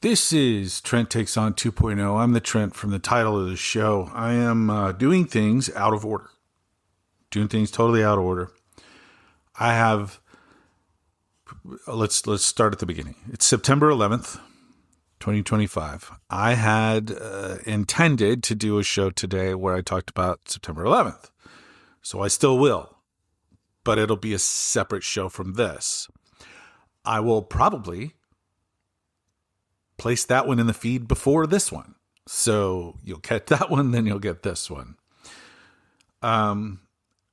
This is Trent Takes On 2.0. I'm the Trent from the title of the show. I am doing things out of order. Doing things totally out of order. I have, let's start at the beginning. It's September 11th, 2025. I had intended to do a show today where I talked about September 11th. So I still will, but it'll be a separate show from this. I will probably place that one in the feed before this one. So you'll get that one, then you'll get this one.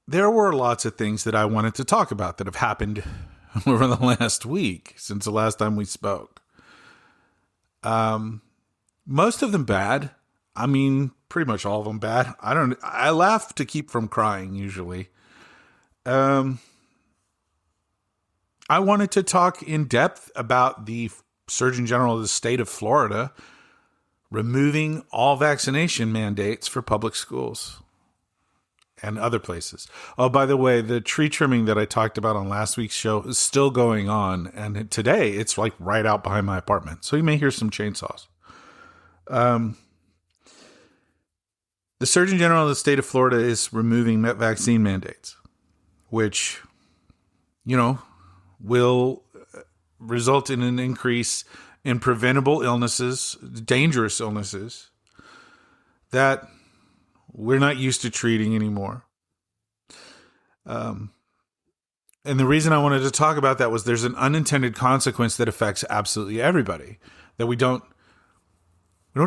There were lots of things that I wanted to talk about that have happened over the last week since the last time we spoke. Most of them bad. I mean, pretty much all of them bad. I laugh to keep from crying usually. I wanted to talk in depth about the Surgeon General of the state of Florida removing all vaccination mandates for public schools and other places. Oh, by the way, the tree trimming that I talked about on last week's show is still going on. And today it's like right out behind my apartment. So you may hear some chainsaws. The Surgeon General of the state of Florida is removing vaccine mandates, which, will result in an increase in preventable illnesses, dangerous illnesses that we're not used to treating anymore. And the reason I wanted to talk about that was there's an unintended consequence that affects absolutely everybody. That we don't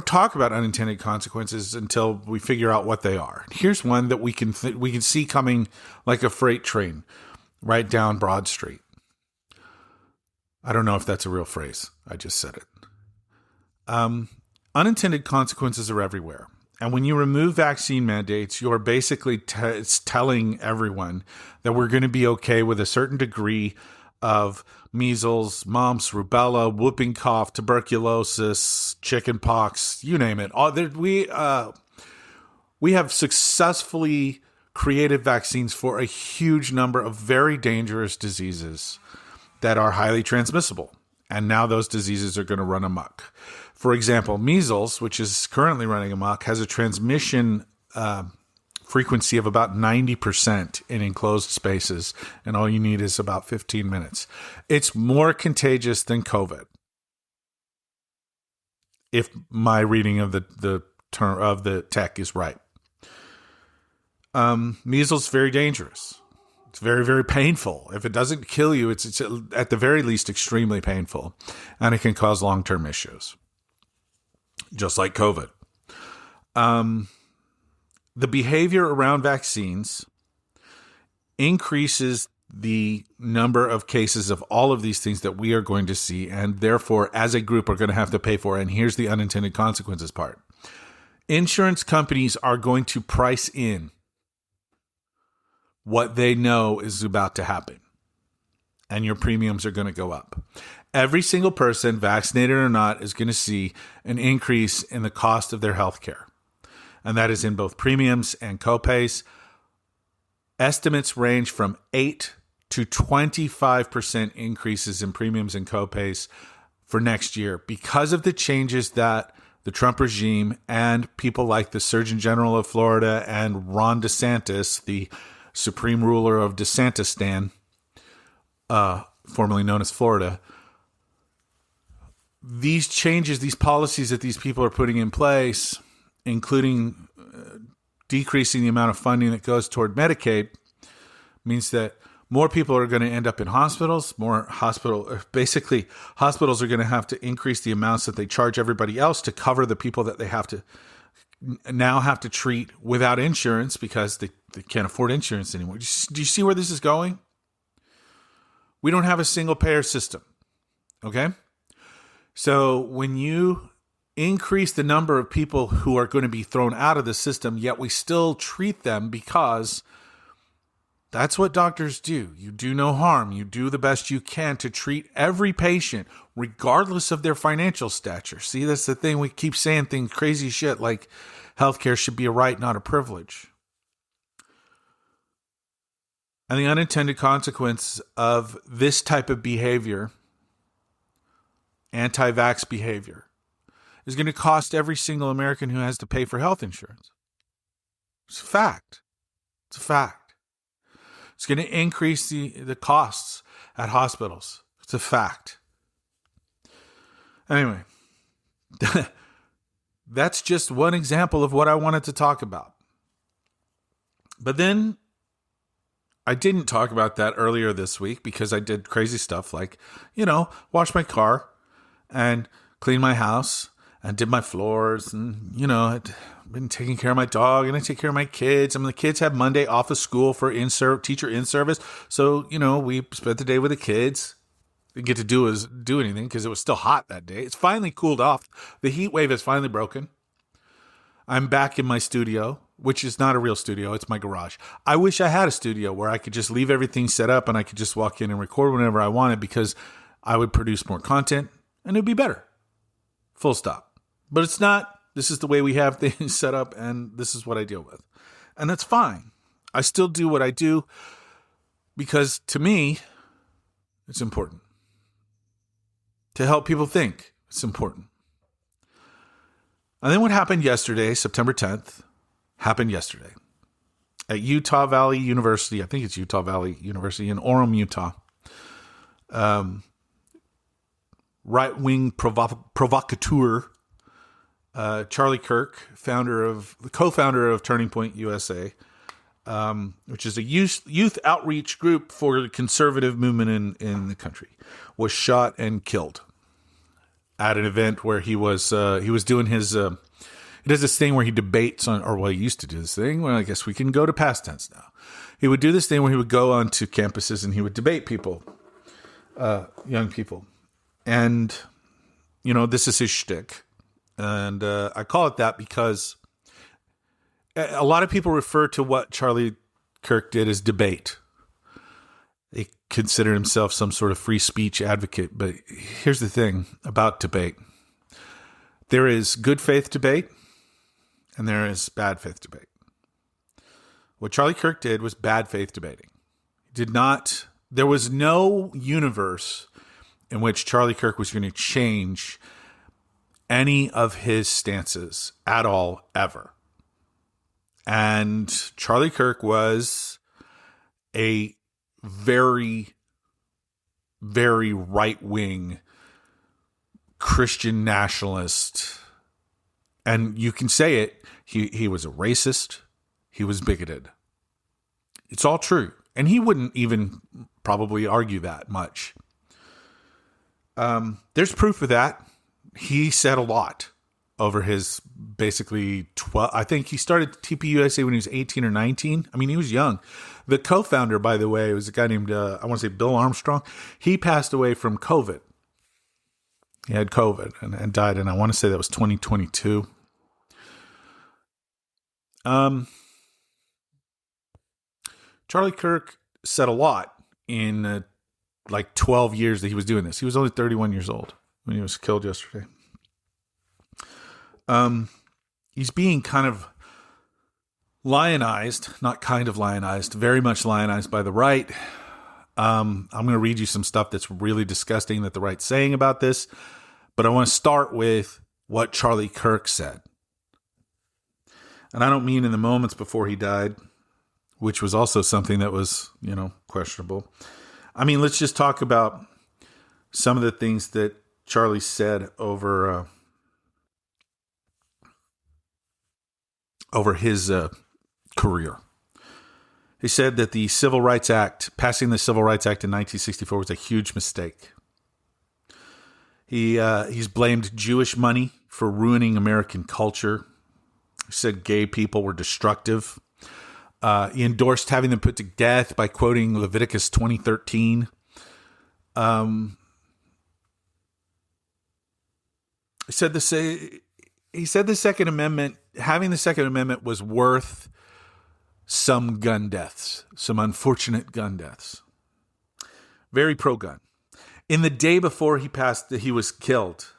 talk about unintended consequences until we figure out what they are. Here's one that we can see coming like a freight train right down Broad Street. I don't know if that's a real phrase. I just said it. Unintended consequences are everywhere. And when you remove vaccine mandates, you're basically telling everyone that we're going to be okay with a certain degree of measles, mumps, rubella, whooping cough, tuberculosis, chicken pox, you name it. We have successfully created vaccines for a huge number of very dangerous diseases that are highly transmissible. And now those diseases are going to run amok. For example, measles, which is currently running amok, has a transmission frequency of about 90% in enclosed spaces. And all you need is about 15 minutes. It's more contagious than COVID. If my reading of the term of the tech is right. Measles is very dangerous. It's very, very painful. If it doesn't kill you, it's at the very least extremely painful, and it can cause long-term issues, just like COVID. The behavior around vaccines increases the number of cases of all of these things that we are going to see, and therefore, as a group, are going to have to pay for it. And here's the unintended consequences part. Insurance companies are going to price in what they know is about to happen, and your premiums are going to go up. Every single person, vaccinated or not, is going to see an increase in the cost of their health care, and that is in both premiums and copays. Estimates range from 8 to 25% increases in premiums and copays for next year because of the changes that the Trump regime and people like the Surgeon General of Florida and Ron DeSantis, the supreme ruler of DeSantistan, formerly known as Florida. These changes, these policies that these people are putting in place, including decreasing the amount of funding that goes toward Medicaid, means that more people are going to end up in hospitals. Basically, hospitals are going to have to increase the amounts that they charge everybody else to cover the people that they have to treat without insurance because they can't afford insurance anymore. Do you see where this is going? We don't have a single payer system. Okay? So when you increase the number of people who are going to be thrown out of the system, yet we still treat them because that's what doctors do. You do no harm. You do the best you can to treat every patient, regardless of their financial stature. See, that's the thing. We keep saying things, crazy shit like healthcare should be a right, not a privilege. And the unintended consequence of this type of behavior, anti-vax behavior, is going to cost every single American who has to pay for health insurance. It's a fact. It's a fact. It's going to increase the costs at hospitals. It's a fact. Anyway, that's just one example of what I wanted to talk about. But then I didn't talk about that earlier this week because I did crazy stuff like, wash my car and clean my house and did my floors and, I'd been taking care of my dog and I take care of my kids. I mean, the kids have Monday off of school for teacher in-service. So, we spent the day with the kids. Didn't get to do anything because it was still hot that day. It's finally cooled off. The heat wave has finally broken. I'm back in my studio, which is not a real studio. It's my garage. I wish I had a studio where I could just leave everything set up and I could just walk in and record whenever I wanted because I would produce more content and it would be better. Full stop. But it's not. This is the way we have things set up and this is what I deal with. And that's fine. I still do what I do because to me, it's important. To help people think, it's important. And then what happened yesterday, September 10th, happened yesterday at Utah Valley University. I think it's Utah Valley University in Orem, Utah. Right-wing provocateur Charlie Kirk, co-founder of Turning Point USA, which is a youth outreach group for the conservative movement in the country, was shot and killed at an event where he was doing his he does this thing where he debates on, or well, he used to do this thing. Well, I guess we can go to past tense now. He would do this thing where he would go onto campuses and he would debate people, young people, and this is his shtick, and I call it that because a lot of people refer to what Charlie Kirk did as debate. They consider himself some sort of free speech advocate. But here's the thing about debate. There is good faith debate and there is bad faith debate. What Charlie Kirk did was bad faith debating. There was no universe in which Charlie Kirk was going to change any of his stances at all, ever. And Charlie Kirk was a very, very right-wing Christian nationalist. And you can say it, he was a racist, he was bigoted. It's all true. And he wouldn't even probably argue that much. There's proof of that. He said a lot over his basically 12, I think he started TPUSA when he was 18 or 19. I mean, he was young. The co-founder, by the way, was a guy named, I want to say Bill Armstrong. He passed away from COVID. He had COVID and died, and I want to say that was 2022. Charlie Kirk said a lot in 12 years that he was doing this. He was only 31 years old when he was killed yesterday. He's being kind of lionized, not kind of lionized, very much lionized by the right. I'm going to read you some stuff that's really disgusting that the right's saying about this, but I want to start with what Charlie Kirk said. And I don't mean in the moments before he died, which was also something that was, questionable. I mean, let's just talk about some of the things that Charlie said over his career. He said that the Civil Rights Act, passing the Civil Rights Act in 1964 was a huge mistake. He's blamed Jewish money for ruining American culture. He said gay people were destructive. He endorsed having them put to death by quoting Leviticus 20:13. He said the Second Amendment, having the Second Amendment was worth some gun deaths, some unfortunate gun deaths. Very pro-gun. In the day before he was killed,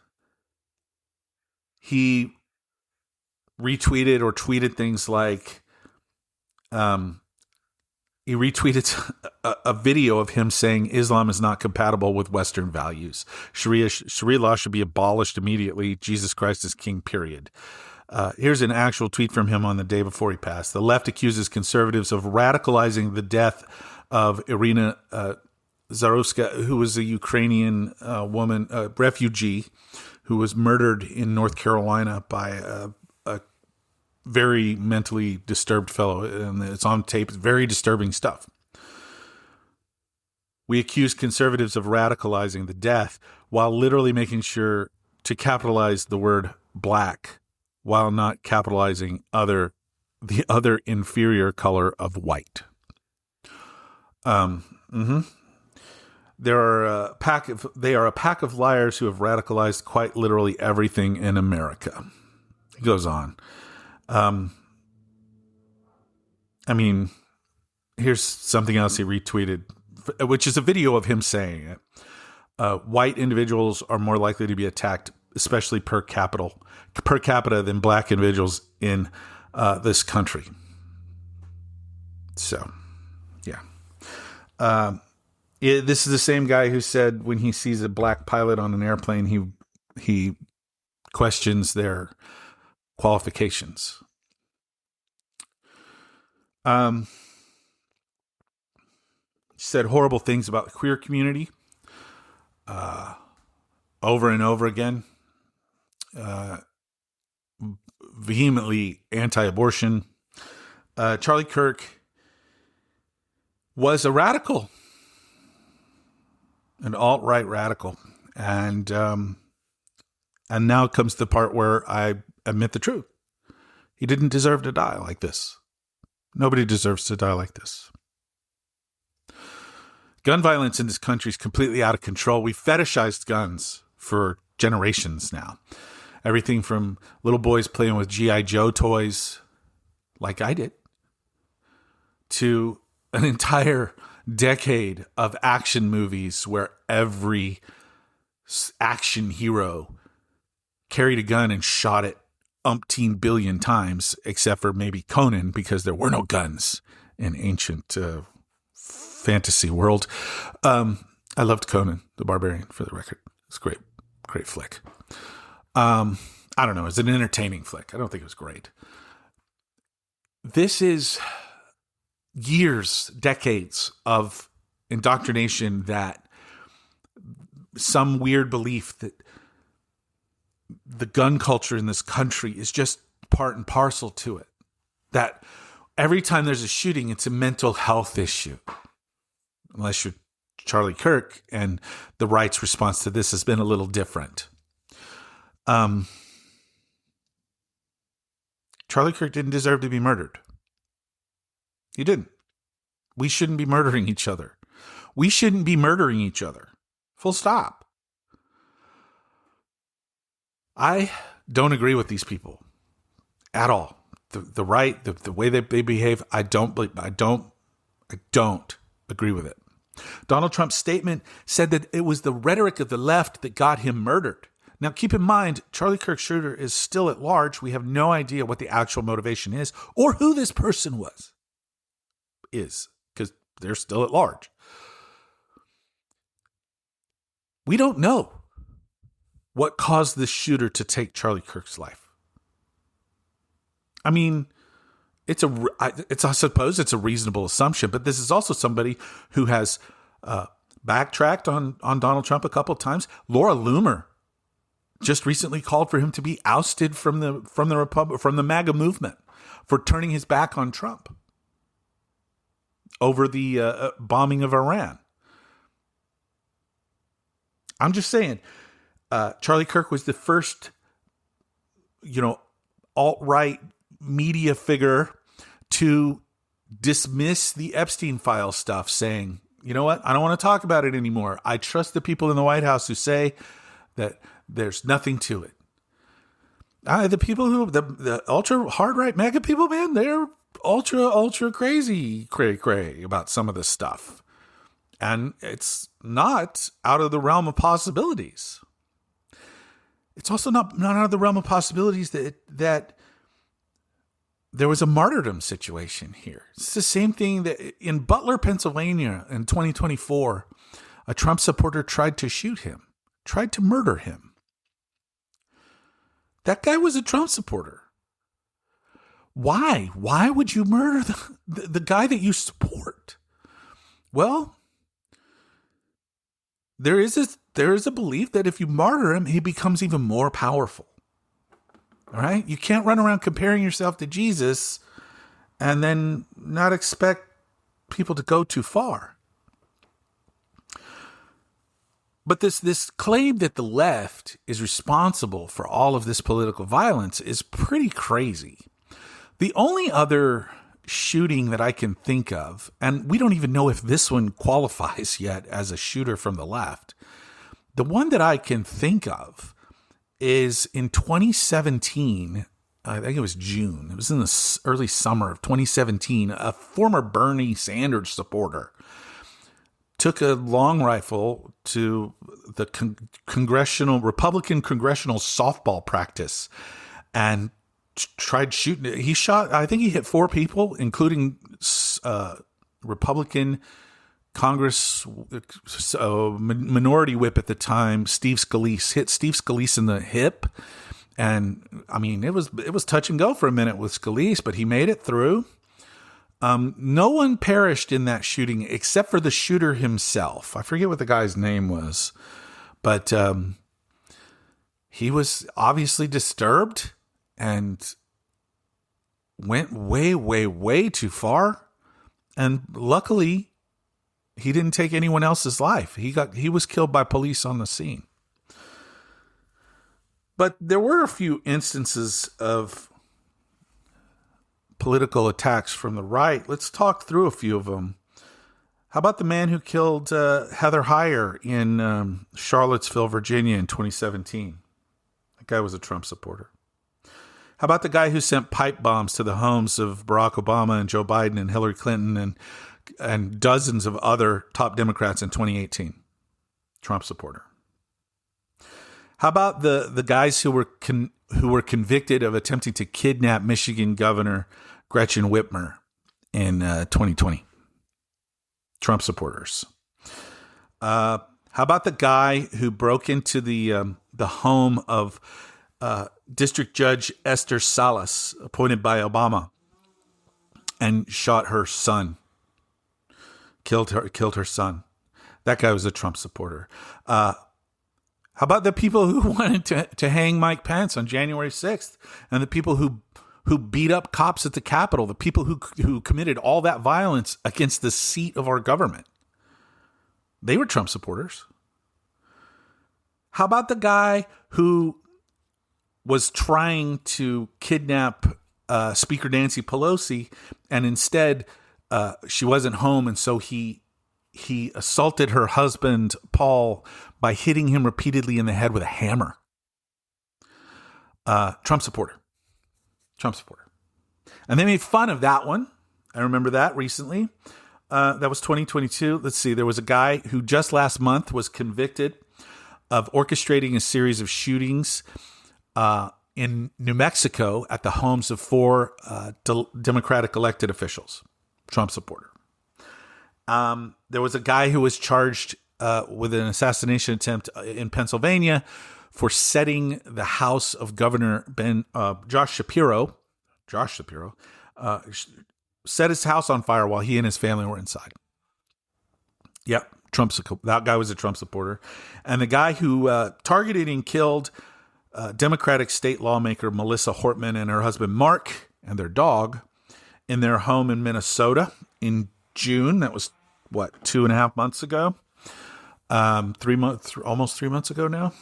he retweeted or tweeted things like, He retweeted a video of him saying Islam is not compatible with Western values. Sharia law should be abolished immediately. Jesus Christ is king, period. Here's an actual tweet from him on the day before he passed. The left accuses conservatives of radicalizing the death of Irina Zarovska, who was a Ukrainian woman, a refugee, who was murdered in North Carolina by a very mentally disturbed fellow. And it's on tape. It's very disturbing stuff. We accuse conservatives of radicalizing the death while literally making sure to capitalize the word black while not capitalizing the other inferior color of white. They are a pack of liars who have radicalized quite literally everything in America. He goes on. Here's something else he retweeted, which is a video of him saying it. White individuals are more likely to be attacked, especially per capita than black individuals in this country. So, yeah. This is the same guy who said when he sees a black pilot on an airplane, he questions their qualifications. Said horrible things about the queer community over and over again. Vehemently anti-abortion. Charlie Kirk was a radical, an alt-right radical, and now comes the part where I admit the truth. He didn't deserve to die like this. Nobody deserves to die like this. Gun violence in this country is completely out of control. We fetishized guns for generations now. Everything from little boys playing with G.I. Joe toys, like I did, to an entire decade of action movies where every action hero carried a gun and shot it umpteen billion times, except for maybe Conan, because there were no guns in ancient fantasy world. I loved Conan the Barbarian, for the record. It's a great flick. I don't know. It's an entertaining flick. I don't think it was great. This is years, decades of indoctrination that some weird belief that the gun culture in this country is just part and parcel to it. That every time there's a shooting, it's a mental health issue. Unless you're Charlie Kirk, and the right's response to this has been a little different. Charlie Kirk didn't deserve to be murdered. He didn't. We shouldn't be murdering each other. We shouldn't be murdering each other. Full stop. I don't agree with these people at all. The right, the way that they behave, I don't agree with it. Donald Trump's statement said that it was the rhetoric of the left that got him murdered. Now, keep in mind, Charlie Kirk shooter is still at large. We have no idea what the actual motivation is or who this person is, because they're still at large. We don't know what caused this shooter to take Charlie Kirk's life. I mean, I suppose it's a reasonable assumption, but this is also somebody who has backtracked on Donald Trump a couple of times. Laura Loomer just recently called for him to be ousted from the MAGA movement for turning his back on Trump over the bombing of Iran. I'm just saying, Charlie Kirk was the first, alt-right media figure to dismiss the Epstein file stuff, saying, you know what, I don't want to talk about it anymore. I trust the people in the White House who say that there's nothing to it. The people the ultra hard right MAGA people, man, they're ultra crazy cray about some of this stuff. And it's not out of the realm of possibilities. It's also not out of the realm of possibilities that there was a martyrdom situation here. It's the same thing that in Butler, Pennsylvania in 2024, a Trump supporter tried to shoot him, tried to murder him. That guy was a Trump supporter. Why? Why would you murder the guy that you support? Well, there is a belief that if you martyr him, he becomes even more powerful. All right? You can't run around comparing yourself to Jesus and then not expect people to go too far. But this claim that the left is responsible for all of this political violence is pretty crazy. The only other shooting that I can think of, and we don't even know if this one qualifies yet as a shooter from the left, the one that I can think of is in 2017, I think it was June, it was in the early summer of 2017, a former Bernie Sanders supporter took a long rifle to the Republican congressional softball practice and tried shooting it. He shot, I think he hit 4 people, including Republican Congress minority whip at the time, Steve Scalise. Hit Steve Scalise in the hip. And I mean, it was touch and go for a minute with Scalise, but he made it through. No one perished in that shooting except for the shooter himself. I forget what the guy's name was, but he was obviously disturbed and went way, way, way too far. And luckily, he didn't take anyone else's life. He was killed by police on the scene. But there were a few instances of political attacks from the right. Let's talk through a few of them. How about the man who killed Heather Heyer in Charlottesville, Virginia in 2017? That guy was a Trump supporter. How about the guy who sent pipe bombs to the homes of Barack Obama and Joe Biden and Hillary Clinton and dozens of other top Democrats in 2018? Trump supporter. How about the guys who were convicted of attempting to kidnap Michigan Governor Gretchen Whitmer in 2020? Trump supporters. How about the guy who broke into the home of District Judge Esther Salas, appointed by Obama, and shot her son, killed her son? That guy was a Trump supporter. How about the people who wanted to hang Mike Pence on January 6th, and the people who beat up cops at the Capitol, the people who committed all that violence against the seat of our government? They were Trump supporters. How about the guy who was trying to kidnap Speaker Nancy Pelosi, and instead she wasn't home, and so he assaulted her husband, Paul, by hitting him repeatedly in the head with a hammer? Trump supporter. Trump supporter. And they made fun of that one. I remember that recently. That was 2022. Let's see. There was a guy who just last month was convicted of orchestrating a series of shootings in New Mexico at the homes of 4 Democratic elected officials. Trump supporter. There was a guy who was charged with an assassination attempt in Pennsylvania for setting the house of Governor Josh Shapiro, set his house on fire while he and his family were inside. Yep, that guy was a Trump supporter. And the guy who targeted and killed Democratic state lawmaker Melissa Hortman and her husband Mark and their dog in their home in Minnesota in June. That was, 2.5 months ago? 3 months, almost 3 months ago now.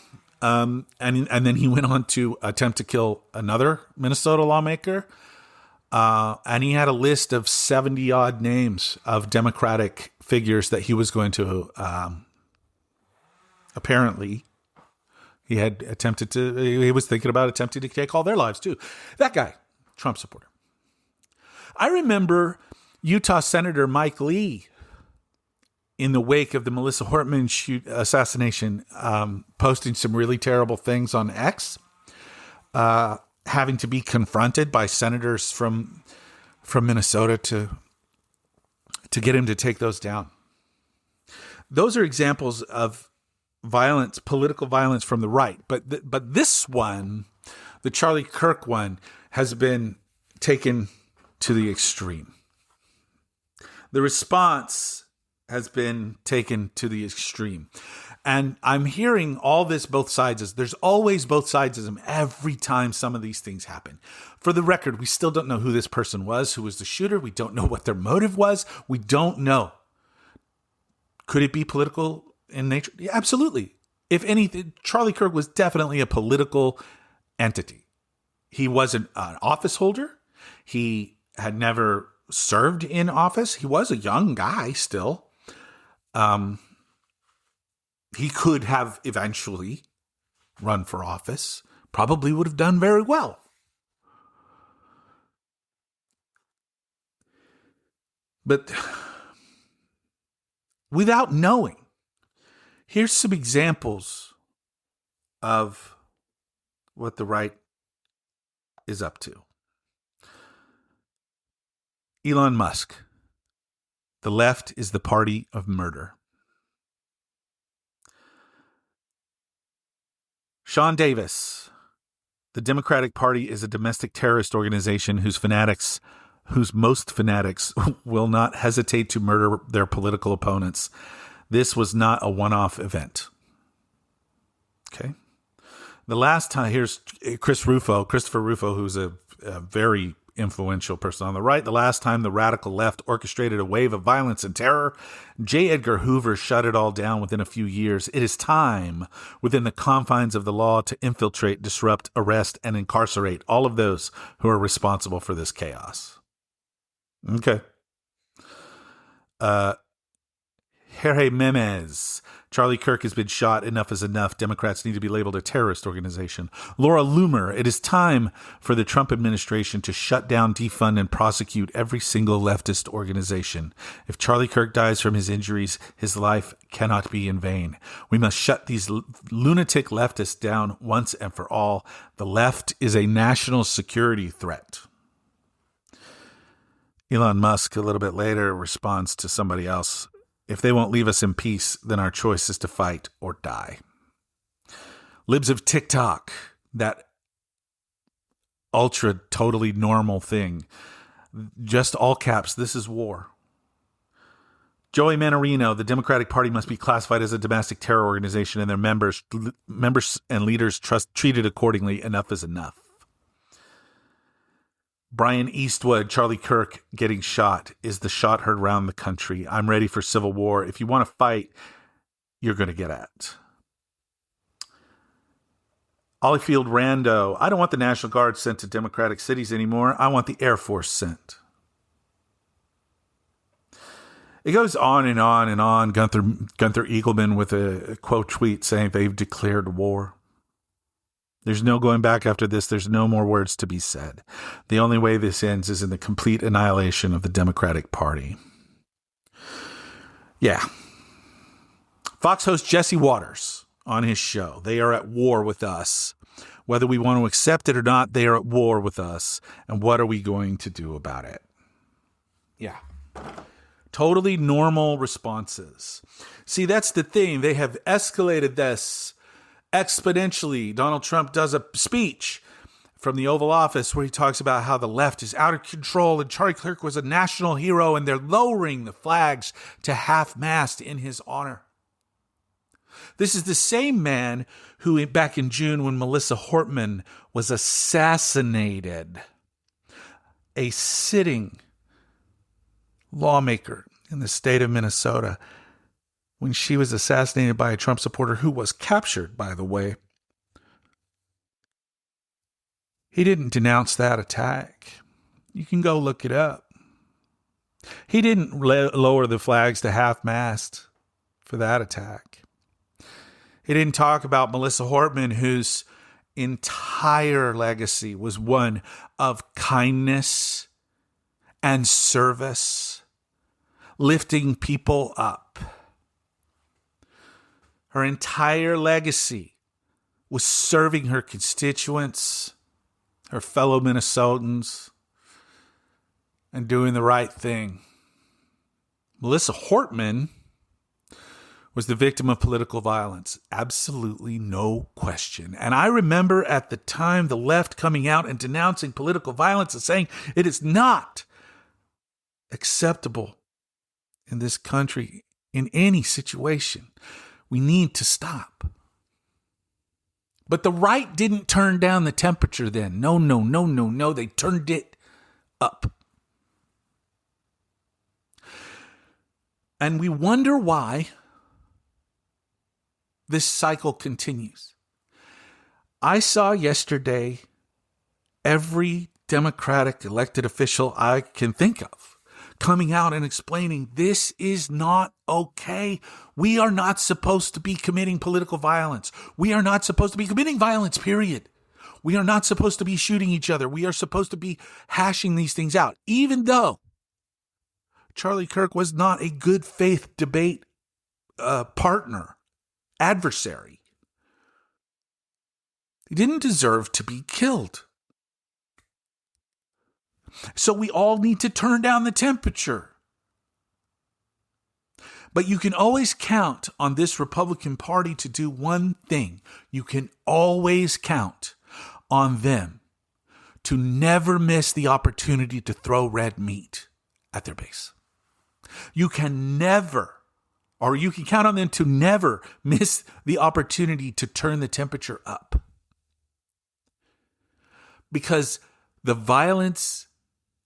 And then he went on to attempt to kill another Minnesota lawmaker. And he had a list of 70 odd names of Democratic figures that he was going to, apparently he was thinking about attempting to take all their lives too. That guy, Trump supporter. I remember Utah Senator Mike Lee, in the wake of the Melissa Hortman assassination, posting some really terrible things on X. having to be confronted by senators from Minnesota to get him to take those down. Those are examples of violence, political violence from the right. But this one, the Charlie Kirk one, has been taken to the extreme. The response has been taken to the extreme. And I'm hearing all this, both sides. There's always both sides every time some of these things happen. For the record, we still don't know who this person was, who was the shooter. We don't know what their motive was. We don't know. Could it be political in nature? Yeah, absolutely. If anything, Charlie Kirk was definitely a political entity. He wasn't an office holder. He had never served in office. He was a young guy still. He could have eventually run for office. Probably would have done very well. But without knowing, here's some examples of what the right is up to. Elon Musk. The left is the party of murder. Sean Davis. The Democratic Party is a domestic terrorist organization whose most fanatics will not hesitate to murder their political opponents. This was not a one-off event. Okay. The last time, here's Christopher Rufo, who's a very influential person on the right. The last time the radical left orchestrated a wave of violence and terror, J. Edgar Hoover shut it all down within a few years. It is time, within the confines of the law, to infiltrate, disrupt, arrest, and incarcerate all of those who are responsible for this chaos. Okay. Jorge Memes. Charlie Kirk has been shot. Enough is enough. Democrats need to be labeled a terrorist organization. Laura Loomer. It is time for the Trump administration to shut down, defund, and prosecute every single leftist organization. If Charlie Kirk dies from his injuries, his life cannot be in vain. We must shut these lunatic leftists down once and for all. The left is a national security threat. Elon Musk, a little bit later, responds to somebody else. If they won't leave us in peace, then our choice is to fight or die. Libs of TikTok, that ultra totally normal thing. Just all caps, this is war. Joey Manorino, the Democratic Party must be classified as a domestic terror organization and their members and leaders treated accordingly. Enough is enough. Brian Eastwood, Charlie Kirk getting shot is the shot heard around the country. I'm ready for civil war. If you want to fight, you're going to get at. Ollifield Rando, I don't want the National Guard sent to Democratic cities anymore. I want the Air Force sent. It goes on and on and on. Gunther Eagleman with a quote tweet saying they've declared war. There's no going back after this. There's no more words to be said. The only way this ends is in the complete annihilation of the Democratic Party. Yeah. Fox host Jesse Waters on his show. They are at war with us. Whether we want to accept it or not, they are at war with us. And what are we going to do about it? Yeah. Totally normal responses. See, that's the thing. They have escalated this exponentially. Donald Trump does a speech from the Oval Office where he talks about how the left is out of control and Charlie Kirk was a national hero and they're lowering the flags to half-mast in his honor. This is the same man who, back in June when Melissa Hortman was assassinated, a sitting lawmaker in the state of Minnesota, when she was assassinated by a Trump supporter who was captured, by the way. He didn't denounce that attack. You can go look it up. He didn't lower the flags to half-mast for that attack. He didn't talk about Melissa Hortman, whose entire legacy was one of kindness and service, lifting people up. Her entire legacy was serving her constituents her fellow Minnesotans, and doing the right thing. Melissa Hortman was the victim of political violence. Absolutely no question. And I remember at the time the left coming out and denouncing political violence and saying it is not acceptable in this country in any situation. We need to stop. But the right didn't turn down the temperature then. No. They turned it up. And we wonder why this cycle continues. I saw yesterday every Democratic elected official I can think of coming out and explaining this is not okay. We are not supposed to be committing political violence. We are not supposed to be committing violence, period. We are not supposed to be shooting each other. We are supposed to be hashing these things out, even though Charlie Kirk was not a good faith debate partner, adversary. He didn't deserve to be killed. So we all need to turn down the temperature. But you can always count on this Republican Party to do one thing. You can always count on them to never miss the opportunity to throw red meat at their base. You can count on them to never miss the opportunity to turn the temperature up. Because the violence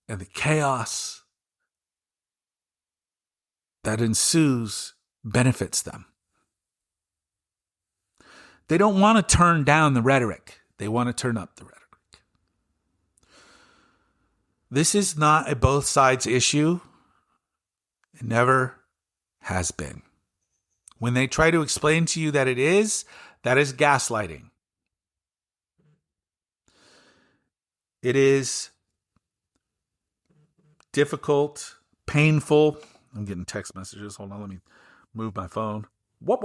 and the chaos that ensues benefits them. They don't want to turn down the rhetoric. They want to turn up the rhetoric. This is not a both sides issue. It never has been. When they try to explain to you that it is, that is gaslighting. It is difficult, painful. I'm getting text messages. Hold on, let me move my phone. Whoop.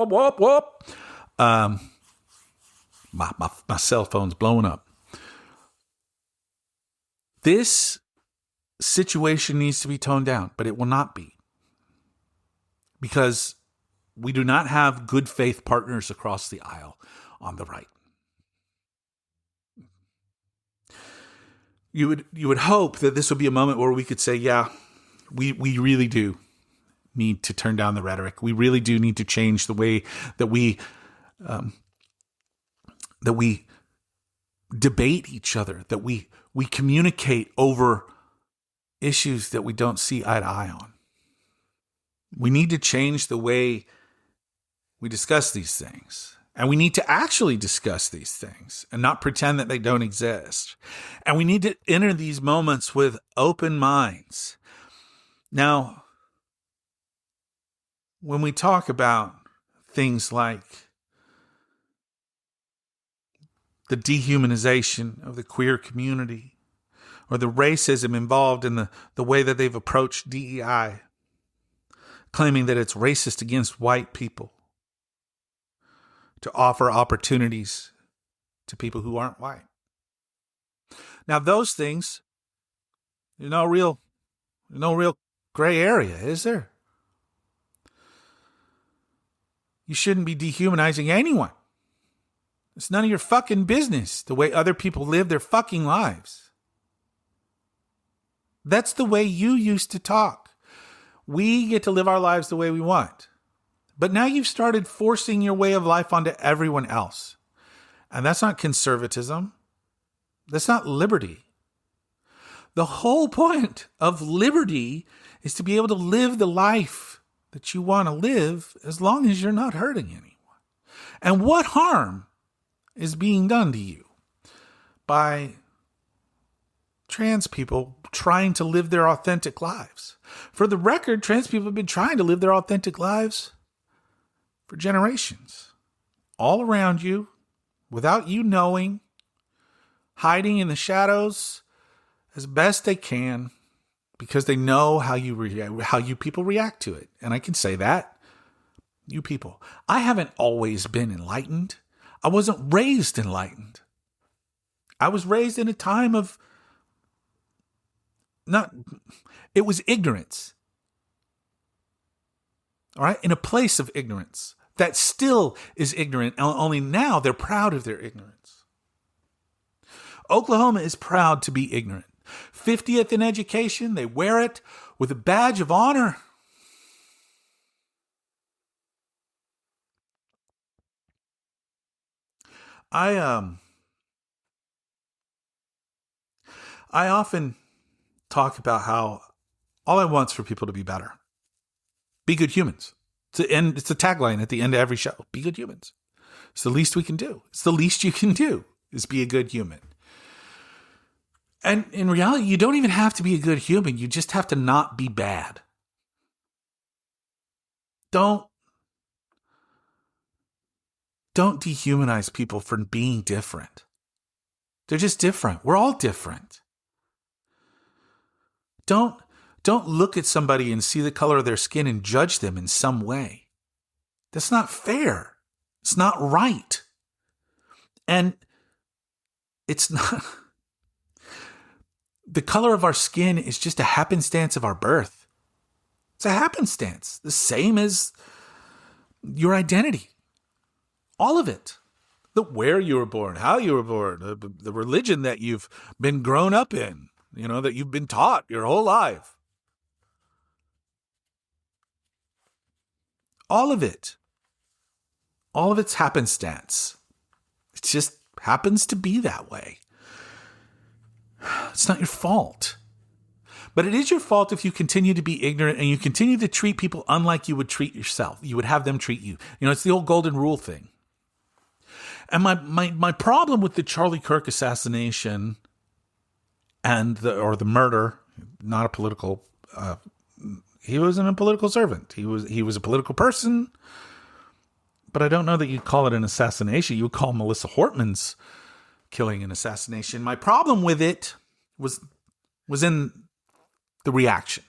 My cell phone's blowing up. This situation needs to be toned down, but it will not be. Because we do not have good faith partners across the aisle on the right. You would hope that this would be a moment where we could say, yeah, we really do need to turn down the rhetoric. We really do need to change the way that we debate each other, that we communicate over issues that we don't see eye to eye on. We need to change the way we discuss these things. And we need to actually discuss these things and not pretend that they don't exist. And we need to enter these moments with open minds. Now, when we talk about things like the dehumanization of the queer community or the racism involved in the way that they've approached DEI, claiming that it's racist against white people, to offer opportunities to people who aren't white. Now, those things, there's no real gray area, is there? You shouldn't be dehumanizing anyone. It's none of your fucking business the way other people live their fucking lives. That's the way you used to talk. We get to live our lives the way we want. But now you've started forcing your way of life onto everyone else. And that's not conservatism. That's not liberty. The whole point of liberty is to be able to live the life that you want to live as long as you're not hurting anyone. And what harm is being done to you by trans people trying to live their authentic lives? For the record, trans people have been trying to live their authentic lives for generations, all around you, without you knowing, hiding in the shadows as best they can, because they know how you people react to it. And I can say that, you people. I haven't always been enlightened. I wasn't raised enlightened. I was raised in a time of it was ignorance. All right? In a place of ignorance that still is ignorant, only now they're proud of their ignorance. Oklahoma is proud to be ignorant. 50th in education, they wear it with a badge of honor. I often talk about how all I want is for people to be better. Be good humans. It's a tagline at the end of every show. Be good humans. It's the least we can do. It's the least you can do is be a good human. And in reality, you don't even have to be a good human. You just have to not be bad. Don't dehumanize people for being different. They're just different. We're all different. Don't look at somebody and see the color of their skin and judge them in some way. That's not fair. It's not right. And it's not... The color of our skin is just a happenstance of our birth. It's a happenstance. The same as your identity. All of it. Where you were born, how you were born, the religion that you've been grown up in, that you've been taught your whole life. All of it. All of it's happenstance. It just happens to be that way. It's not your fault. But it is your fault if you continue to be ignorant and you continue to treat people unlike you would treat yourself. You would have them treat you. It's the old golden rule thing. And my problem with the Charlie Kirk assassination and the murder, not a political, he wasn't a political servant. He was a political person, but I don't know that you'd call it an assassination. You would call Melissa Hortman's killing an assassination. My problem with it was in the reaction.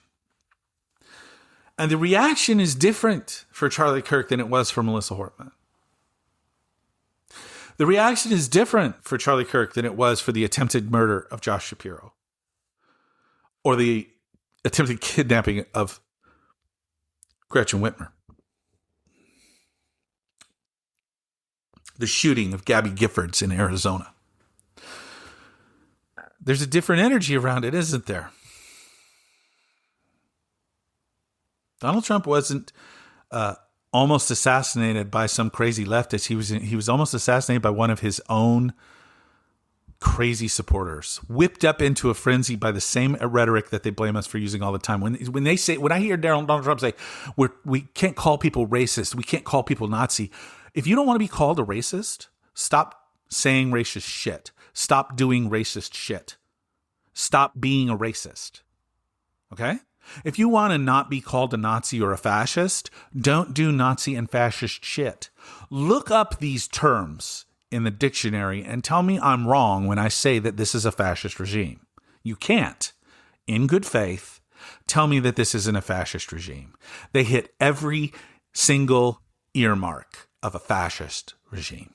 And the reaction is different for Charlie Kirk than it was for Melissa Hortman. The reaction is different for Charlie Kirk than it was for the attempted murder of Josh Shapiro or the attempted kidnapping of Gretchen Whitmer. The shooting of Gabby Giffords in Arizona. There's a different energy around it, isn't there? Donald Trump wasn't almost assassinated by some crazy leftist. He was almost assassinated by one of his own crazy supporters, whipped up into a frenzy by the same rhetoric that they blame us for using all the time. When I hear Donald Trump say, we can't call people racist, we can't call people Nazi. If you don't want to be called a racist, stop saying racist shit. Stop doing racist shit. Stop being a racist. Okay? If you want to not be called a Nazi or a fascist, don't do Nazi and fascist shit. Look up these terms in the dictionary and tell me I'm wrong when I say that this is a fascist regime. You can't, in good faith, tell me that this isn't a fascist regime. They hit every single earmark of a fascist regime.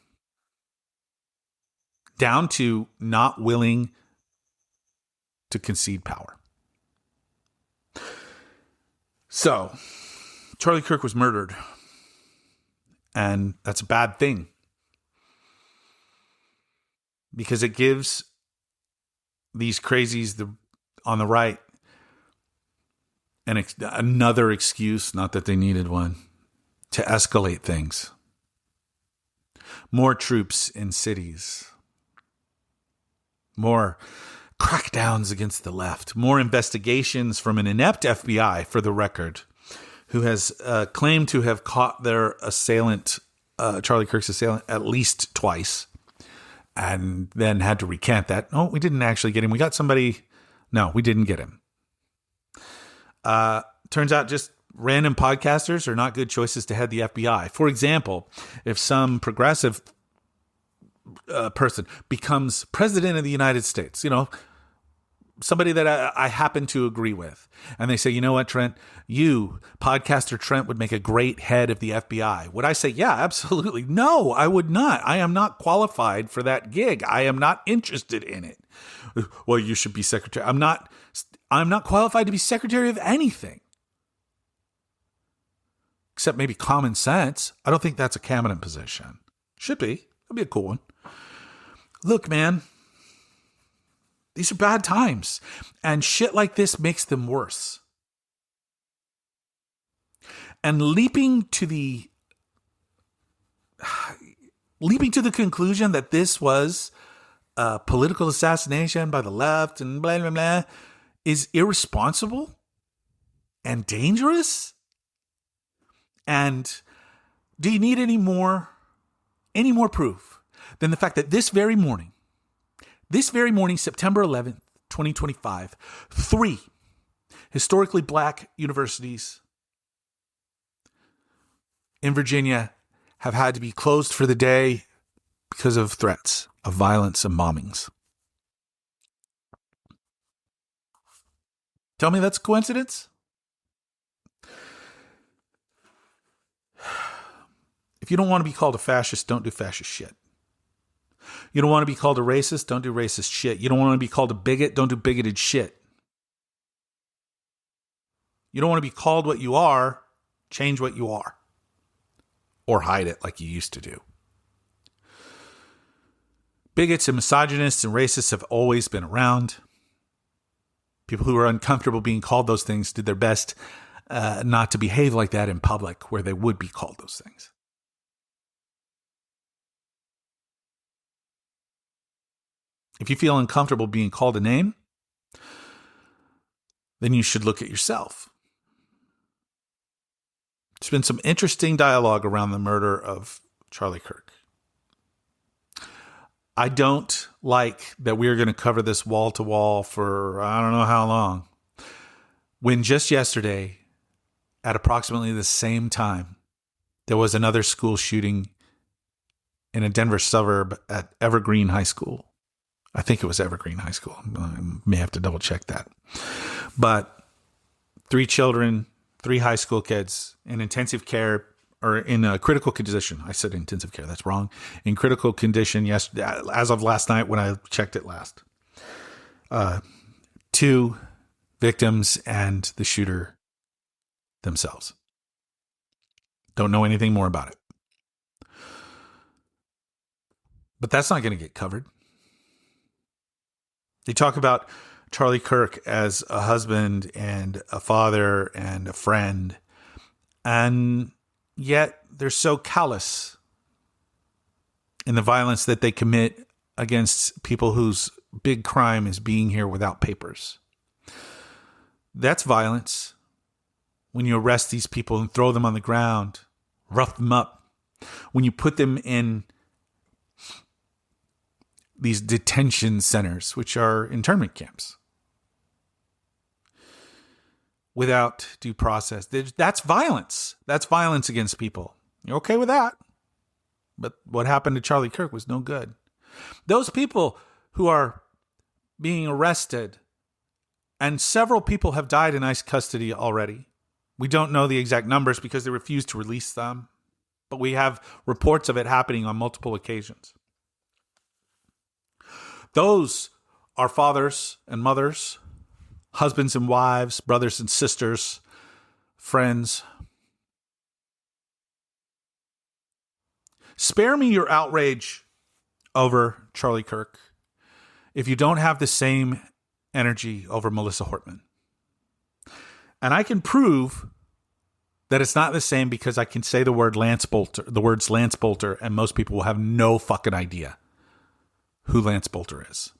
Down to not willing to concede power. So, Charlie Kirk was murdered. And that's a bad thing. Because it gives these crazies on the right another excuse, not that they needed one, to escalate things. More troops in cities. More crackdowns against the left. More investigations from an inept FBI, for the record, who has claimed to have caught their assailant, Charlie Kirk's assailant, at least twice, and then had to recant that. Oh, we didn't actually get him. We got somebody. No, we didn't get him. Turns out just random podcasters are not good choices to head the FBI. For example, if some progressive person becomes president of the United States, somebody that I happen to agree with. And they say, you know what, Trent, you, podcaster Trent, would make a great head of the FBI. Would I say, yeah, absolutely? No, I would not. I am not qualified for that gig. I am not interested in it. Well, you should be secretary. I'm not qualified to be secretary of anything. Except maybe common sense. I don't think that's a cabinet position. Should be. That'd be a cool one. Look, man. These are bad times, and shit like this makes them worse. And leaping to the conclusion that this was a political assassination by the left and blah, blah, blah is irresponsible and dangerous. And do you need any more proof than the fact that this very morning, September 11th, 2025, 3 historically black universities in Virginia have had to be closed for the day because of threats of violence and bombings. Tell me that's a coincidence? If you don't want to be called a fascist, don't do fascist shit. You don't want to be called a racist, don't do racist shit. You don't want to be called a bigot, don't do bigoted shit. You don't want to be called what you are, change what you are. Or hide it like you used to do. Bigots and misogynists and racists have always been around. People who are uncomfortable being called those things did their best not to behave like that in public where they would be called those things. If you feel uncomfortable being called a name, then you should look at yourself. There's been some interesting dialogue around the murder of Charlie Kirk. I don't like that we're going to cover this wall to wall for I don't know how long. When just yesterday, at approximately the same time, there was another school shooting in a Denver suburb at Evergreen High School. I think it was Evergreen High School. I may have to double check that. But 3 children, 3 high school kids in intensive care or in a critical condition. I said intensive care. That's wrong. In critical condition yesterday, as of last night when I checked it last. 2 victims and the shooter themselves. Don't know anything more about it. But that's not going to get covered. They talk about Charlie Kirk as a husband and a father and a friend. And yet they're so callous in the violence that they commit against people whose big crime is being here without papers. That's violence. When you arrest these people and throw them on the ground, rough them up. When you put them in these detention centers, which are internment camps, without due process. That's violence. That's violence against people. You're okay with that? But what happened to Charlie Kirk was no good. Those people who are being arrested, and several people have died in ICE custody already. We don't know the exact numbers because they refuse to release them, but we have reports of it happening on multiple occasions. Those are fathers and mothers, husbands and wives, brothers and sisters, friends. Spare me your outrage over Charlie Kirk if you don't have the same energy over Melissa Hortman. And I can prove that it's not the same because I can say the words Lance Bolter, and most people will have no fucking idea who Lance Bolter is.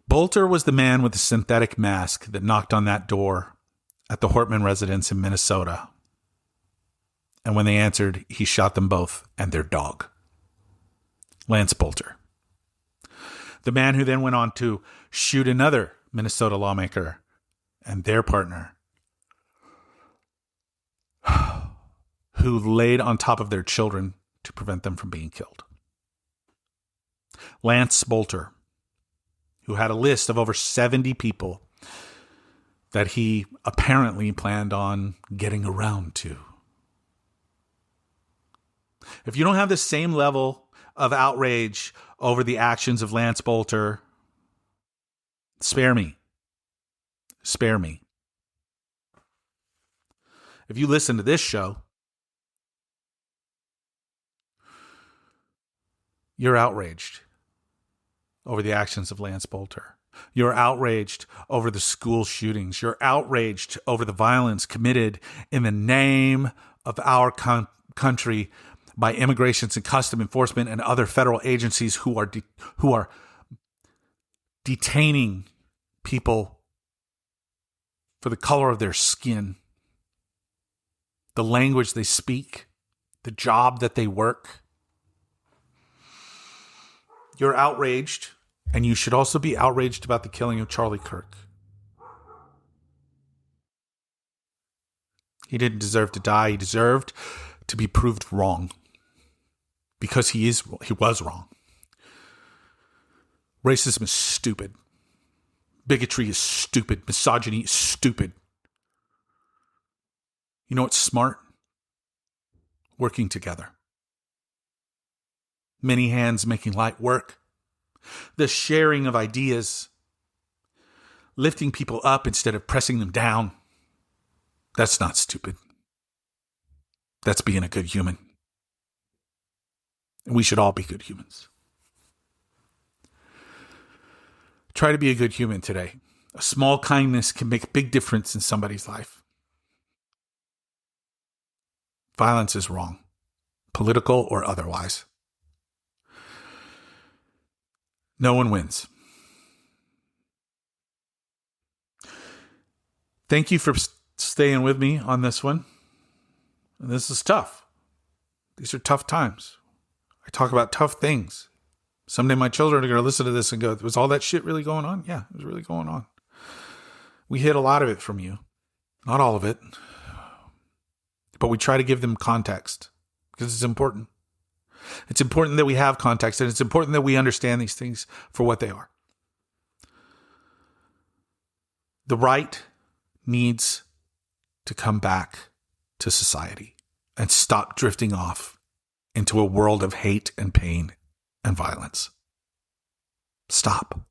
Bolter was the man with the synthetic mask that knocked on that door at the Hortman residence in Minnesota. And when they answered, he shot them both and their dog. Lance Bolter. The man who then went on to shoot another Minnesota lawmaker and their partner, who laid on top of their children to prevent them from being killed. Lance Bolter. who had a list of over 70 people that he apparently planned on getting around to. If you don't have the same level of outrage over the actions of Lance Bolter, spare me. Spare me. If you listen to this show, you're outraged over the actions of Lance Bolter. You're outraged over the school shootings. You're outraged over the violence committed in the name of our country by Immigration and Customs Enforcement and other federal agencies who are detaining people for the color of their skin, the language they speak, the job that they work. You're outraged, and you should also be outraged about the killing of Charlie Kirk. He didn't deserve to die. He deserved to be proved wrong because he was wrong. Racism is stupid. Bigotry is stupid. Misogyny is stupid. You know what's smart? Working together. Many hands making light work. The sharing of ideas. Lifting people up instead of pressing them down. That's not stupid. That's being a good human. And we should all be good humans. Try to be a good human today. A small kindness can make a big difference in somebody's life. Violence is wrong, political or otherwise. No one wins. Thank you for staying with me on this one. And this is tough. These are tough times. I talk about tough things. Someday my children are going to listen to this and go, was all that shit really going on? Yeah, it was really going on. We hid a lot of it from you. Not all of it. But we try to give them context because it's important. It's important that we have context, and it's important that we understand these things for what they are. The right needs to come back to society and stop drifting off into a world of hate and pain and violence. Stop.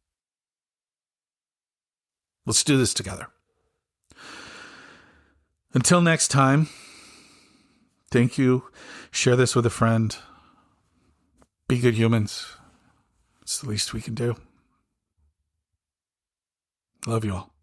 Let's do this together. Until next time, thank you. Share this with a friend. Be good humans. It's the least we can do. Love you all.